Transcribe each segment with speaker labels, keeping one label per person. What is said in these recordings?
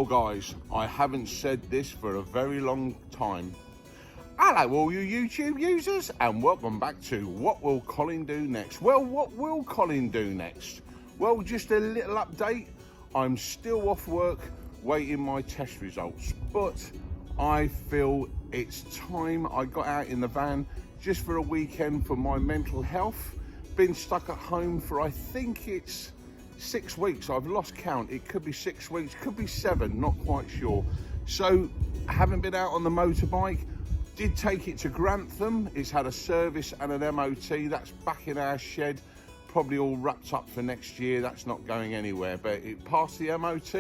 Speaker 1: Well guys, I haven't said this for a very long time. Hello all you YouTube users and welcome back to What Will Colin Do Next? Well, what will Colin do next? Well, just a little update. I'm still off work waiting my test results, but I feel it's time I got out in the van just for a weekend for my mental health. Been stuck at home for I think it's 6 weeks. I've lost count. It could be 6 weeks, could be 7, not quite sure. So I haven't been out on the motorbike. Did take it to Grantham. It's had a service and an MOT. That's back in our shed, probably all wrapped up for next year. That's not going anywhere, but it passed the MOT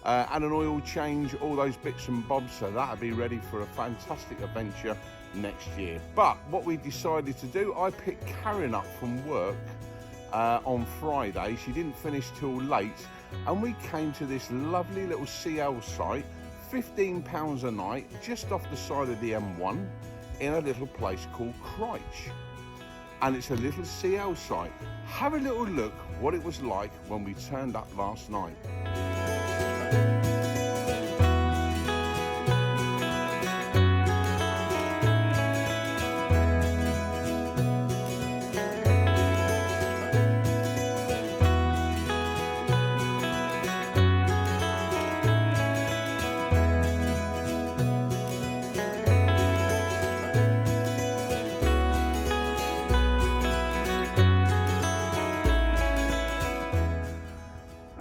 Speaker 1: and an oil change, all those bits and bobs, so that'll be ready for a fantastic adventure next year. But what we decided to do, I picked Karen up from work on Friday. She didn't finish till late, and we came to this lovely little CL site, £15 a night, just off the side of the M1 in a little place called Cryche. And it's a little CL site. Have a little look what it was like when we turned up last night.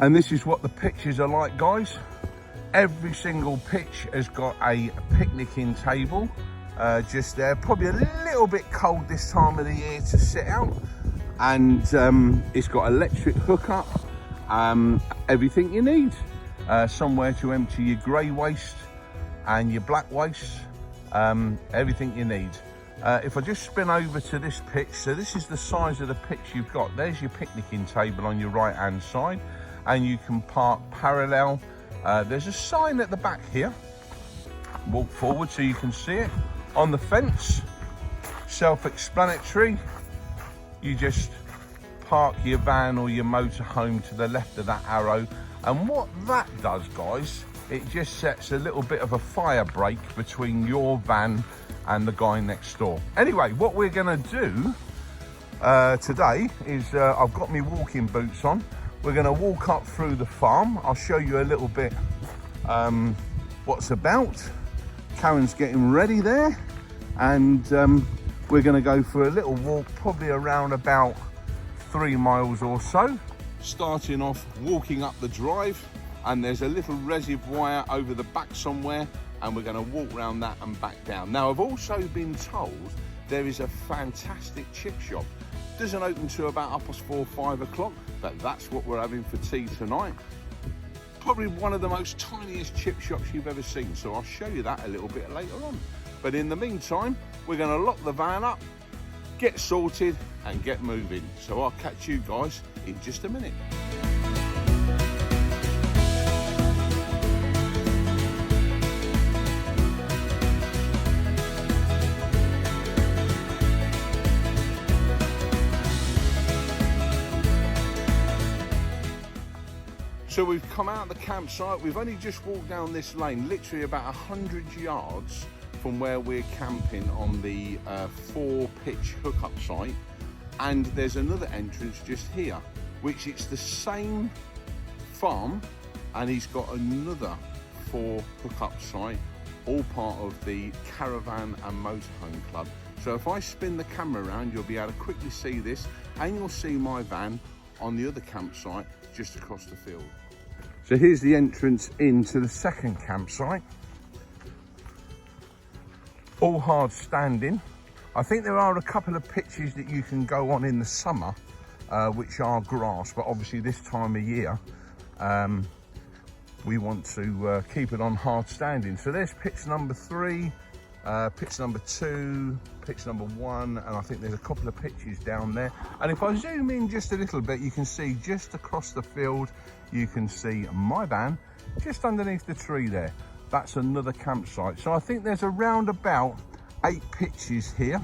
Speaker 1: And this is what the pitches are like, guys. Every single pitch has got a picnicking table just there. Probably a little bit cold this time of the year to sit out. And it's got electric hookup, everything you need. Somewhere to empty your grey waste and your black waste, everything you need. If I just spin over to this pitch, so this is the size of the pitch you've got. There's your picnicking table on your right hand side, and you can park parallel. There's a sign at the back here. Walk forward so you can see it. On the fence, self-explanatory. You just park your van or your motorhome to the left of that arrow. And what that does, guys, it just sets a little bit of a fire break between your van and the guy next door. Anyway, what we're gonna do today is I've got my walking boots on. We're going to walk up through the farm. I'll show you a little bit what's about. Karen's getting ready there, and we're going to go for a little walk, probably around about 3 miles or so. Starting off walking up the drive, and there's a little reservoir over the back somewhere, and we're going to walk around that and back down. Now, I've also been told there is a fantastic chip shop. Doesn't open to about 4 or 5 o'clock, but that's what we're having for tea tonight. Probably one of the most tiniest chip shops you've ever seen, so I'll show you that a little bit later on. But in the meantime, we're going to lock the van up, get sorted and get moving. So I'll catch you guys in just a minute. So we've come out of the campsite. We've only just walked down this lane, literally about 100 yards from where we're camping on the 4-pitch hookup site. And there's another entrance just here, which it's the same farm, and he's got another 4 hookup site, all part of the Caravan and Motorhome Club. So if I spin the camera around, you'll be able to quickly see this, and you'll see my van on the other campsite just across the field. So here's the entrance into the second campsite. All hard standing. I think there are a couple of pitches that you can go on in the summer, which are grass, but obviously this time of year, we want to keep it on hard standing. So there's pitch number 3, pitch number 2, pitch number 1, and I think there's a couple of pitches down there. And if I zoom in just a little bit, you can see just across the field, you can see my van just underneath the tree there. That's another campsite. So I think there's around about 8 pitches here.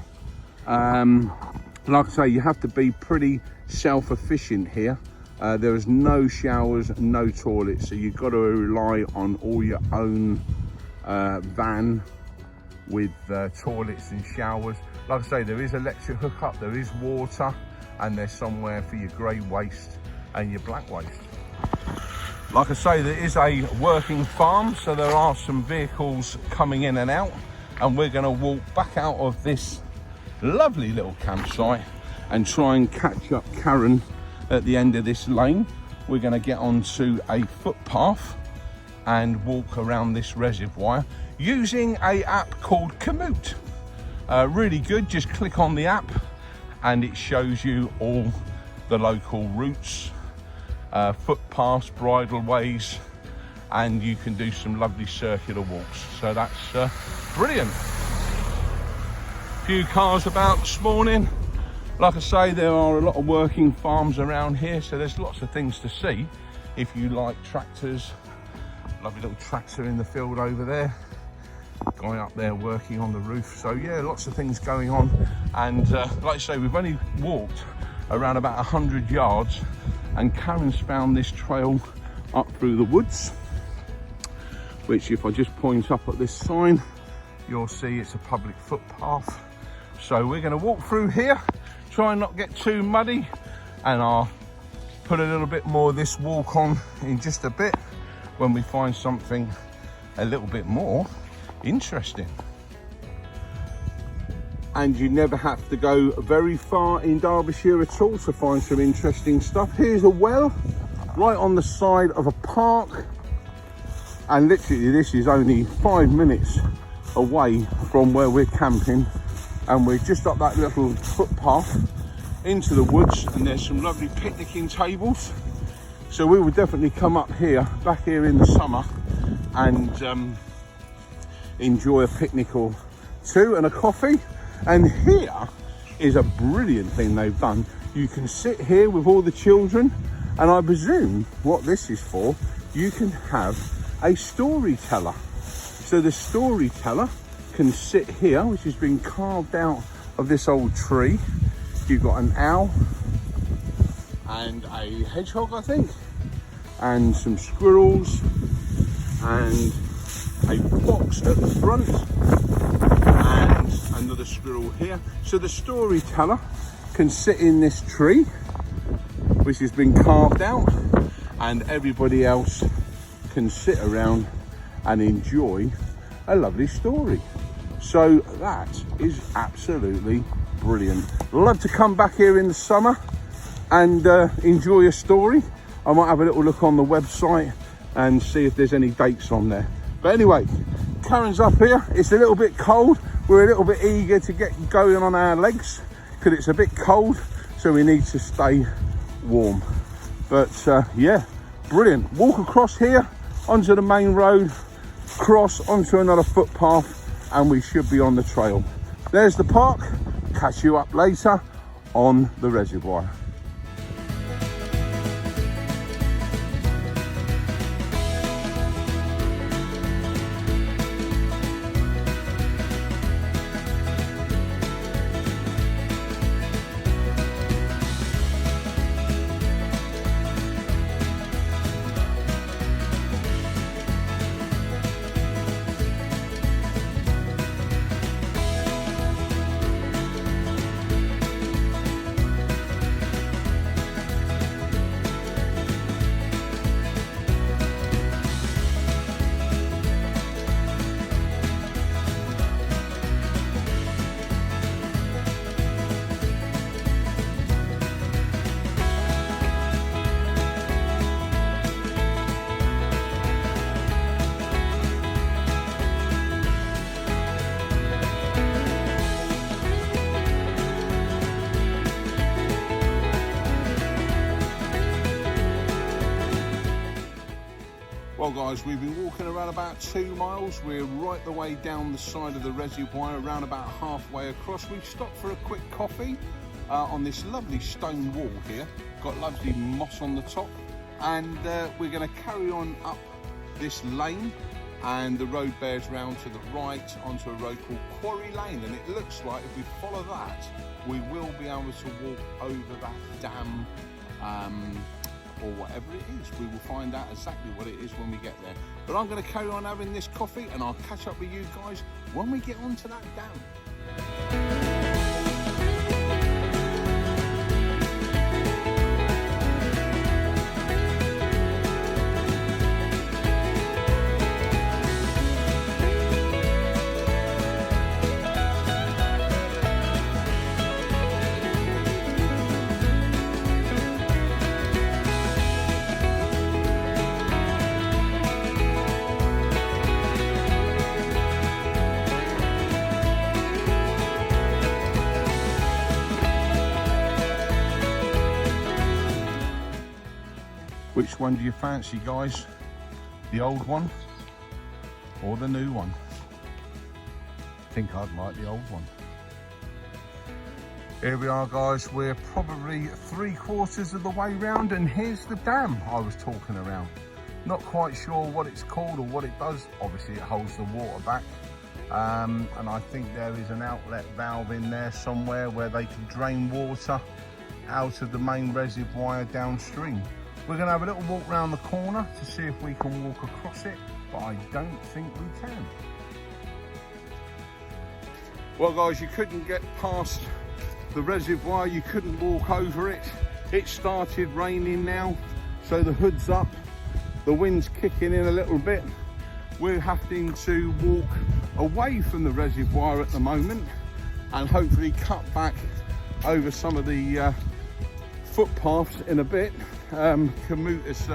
Speaker 1: Like I say, you have to be pretty self-efficient here. There is no showers, no toilets, so you've got to rely on all your own van with toilets and showers. Like I say, there is electric hookup, there is water, and there's somewhere for your grey waste and your black waste. Like I say, there is a working farm, so there are some vehicles coming in and out, and we're going to walk back out of this lovely little campsite and try and catch up Karen at the end of this lane. We're going to get onto a footpath and walk around this reservoir using a app called Komoot. Really good. Just click on the app and it shows you all the local routes, footpaths, bridleways, and you can do some lovely circular walks. So that's brilliant. Few cars about this morning. Like I say, there are a lot of working farms around here, so there's lots of things to see if you like tractors. Lovely little tractor in the field over there, guy up there working on the roof. So yeah, lots of things going on. And like I say, we've only walked around about 100 yards, and Karen's found this trail up through the woods, which if I just point up at this sign, you'll see it's a public footpath. So we're going to walk through here, try and not get too muddy, and I'll put a little bit more of this walk on in just a bit when we find something a little bit more interesting. And you never have to go very far in Derbyshire at all to find some interesting stuff. Here's a well right on the side of a park, and literally this is only 5 minutes away from where we're camping, and we're just up that little footpath into the woods, and there's some lovely picnicking tables. So we would definitely come up here, back here in the summer, and enjoy a picnic or two and a coffee. And here is a brilliant thing they've done. You can sit here with all the children, and I presume what this is for, you can have a storyteller. So the storyteller can sit here, which has been carved out of this old tree. You've got an owl and a hedgehog, I think, and some squirrels and a fox at the front and another squirrel here. So the storyteller can sit in this tree, which has been carved out, and everybody else can sit around and enjoy a lovely story. So that is absolutely brilliant. Love to come back here in the summer and enjoy a story. I might have a little look on the website and see if there's any dates on there. But anyway, Karen's up here. It's a little bit cold. We're a little bit eager to get going on our legs because it's a bit cold, so we need to stay warm. But yeah, brilliant. Walk across here onto the main road, cross onto another footpath, and we should be on the trail. There's the park. Catch you up later on the reservoir. Well guys, we've been walking around about 2 miles. We're right the way down the side of the reservoir, around about halfway across. We've stopped for a quick coffee on this lovely stone wall here. Got lovely moss on the top, and we're going to carry on up this lane, and the road bears round to the right onto a road called Quarry Lane, and it looks like if we follow that, we will be able to walk over that dam or whatever it is. We will find out exactly what it is when we get there. But I'm going to carry on having this coffee and I'll catch up with you guys when we get onto that dam. Which one do you fancy, guys? The old one or the new one? I think I'd like the old one. Here we are, guys. We're probably 3/4 of the way round, and here's the dam I was talking around. Not quite sure what it's called or what it does. Obviously it holds the water back, and I think there is an outlet valve in there somewhere where they can drain water out of the main reservoir downstream. We're going to have a little walk round the corner to see if we can walk across it, but I don't think we can. Well, guys, you couldn't get past the reservoir, you couldn't walk over it. It started raining now, so the hood's up, the wind's kicking in a little bit. We're having to walk away from the reservoir at the moment and hopefully cut back over some of the footpaths in a bit. Commuters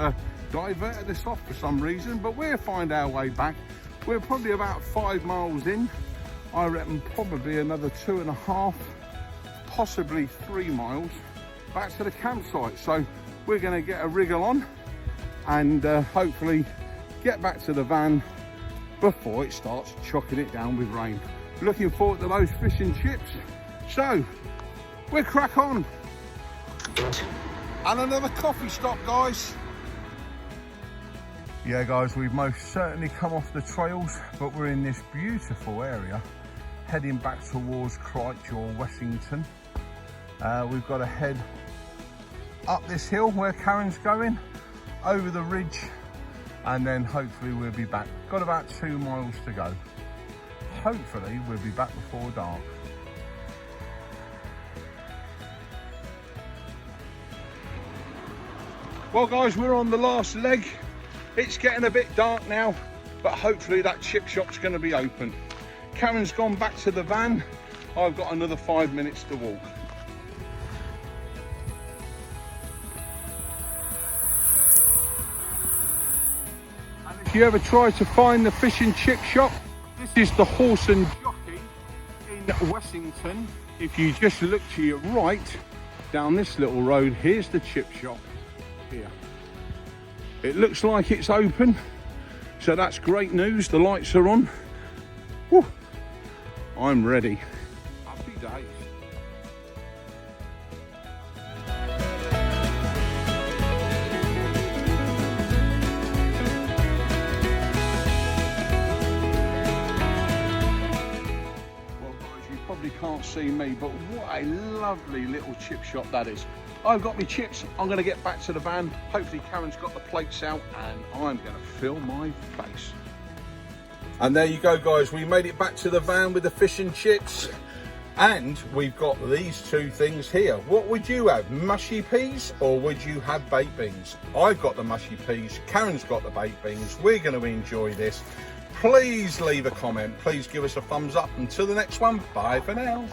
Speaker 1: diverted us off for some reason, but we'll find our way back. We're probably about 5 miles in. I reckon probably another 2.5, possibly 3 miles back to the campsite. So we're going to get a wriggle on and hopefully get back to the van before it starts chucking it down with rain. Looking forward to those fish and chips. So we'll crack on. And another coffee stop, guys. Yeah, guys, we've most certainly come off the trails, but we're in this beautiful area heading back towards Christchurch or Wessington. We've got to head up this hill where Karen's going, over the ridge, and then hopefully we'll be back. Got about 2 miles to go. Hopefully we'll be back before dark. Well, guys, we're on the last leg. It's getting a bit dark now, but hopefully that chip shop's going to be open. Karen's gone back to the van. I've got another 5 minutes to walk. And if you ever try to find the fish and chip shop, this is the Horse and Jockey in Wessington. If you just look to your right, down this little road, here's the chip shop. Here. It looks like it's open, so that's great news. The lights are on. Woo. I'm ready. Happy days. Well, guys, you probably can't see me, but what a lovely little chip shop that is. I've got my chips. I'm going to get back to the van. Hopefully Karen's got the plates out and I'm going to fill my face. And there you go, guys. We made it back to the van with the fish and chips. And we've got these two things here. What would you have? Mushy peas or would you have baked beans? I've got the mushy peas. Karen's got the baked beans. We're going to enjoy this. Please leave a comment. Please give us a thumbs up. Until the next one, bye for now.